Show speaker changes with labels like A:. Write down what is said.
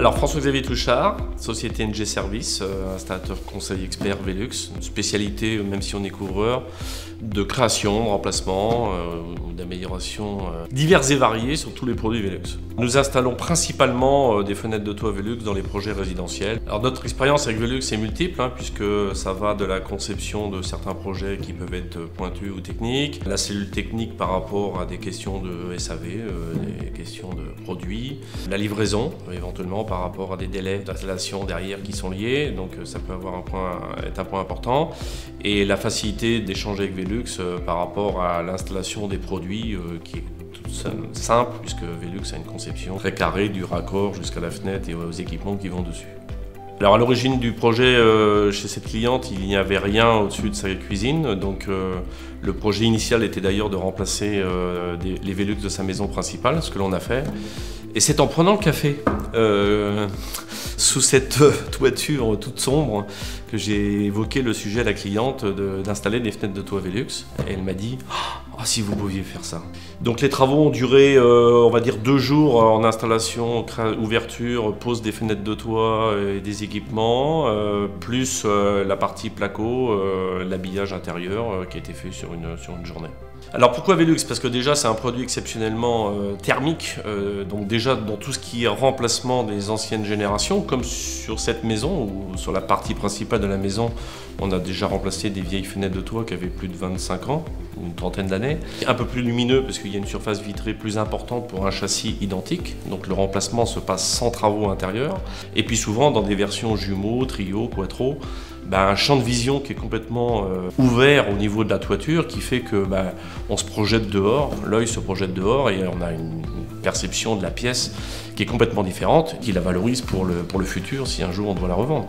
A: Alors François-Xavier Touchard, société NG Service, installateur conseil expert Velux, une spécialité, même si on est couvreur, de création, de remplacement, d'amélioration diverses et variées sur tous les produits Velux. Nous installons principalement des fenêtres de toit Velux dans les projets résidentiels. Alors notre expérience avec Velux est multiple, puisque ça va de la conception de certains projets qui peuvent être pointus ou techniques, la cellule technique par rapport à des questions de SAV, des questions de produits, la livraison éventuellement par rapport à des délais d'installation derrière qui sont liés, donc ça peut avoir être un point important, et la facilité d'échanger avec Velux par rapport à l'installation des produits qui est toute simple, puisque Velux a une conception très carrée du raccord jusqu'à la fenêtre et aux équipements qui vont dessus. Alors à l'origine du projet chez cette cliente, il n'y avait rien au-dessus de sa cuisine, donc le projet initial était d'ailleurs de remplacer les Velux de sa maison principale, ce que l'on a fait. Et c'est en prenant le café sous cette toiture toute sombre que j'ai évoqué le sujet à la cliente d'installer des fenêtres de toit Velux. Et elle m'a dit « Oh, si vous pouviez faire ça ». Donc les travaux ont duré, on va dire, 2 jours en installation, ouverture, pose des fenêtres de toit et des équipements, plus la partie placo, l'habillage intérieur qui a été fait sur une journée. Alors pourquoi Velux? Parce que déjà c'est un produit exceptionnellement thermique, donc déjà dans tout ce qui est remplacement des anciennes générations, comme sur cette maison ou sur la partie principale de la maison, on a déjà remplacé des vieilles fenêtres de toit qui avaient plus de 25 ans, ou une trentaine d'années. Un peu plus lumineux parce qu'il y a une surface vitrée plus importante pour un châssis identique, donc le remplacement se passe sans travaux intérieurs. Et puis souvent dans des versions jumeaux, trio, quattro, un champ de vision qui est complètement ouvert au niveau de la toiture, qui fait que on se projette dehors, l'œil se projette dehors et on a une perception de la pièce qui est complètement différente, qui la valorise pour le futur si un jour on doit la revendre.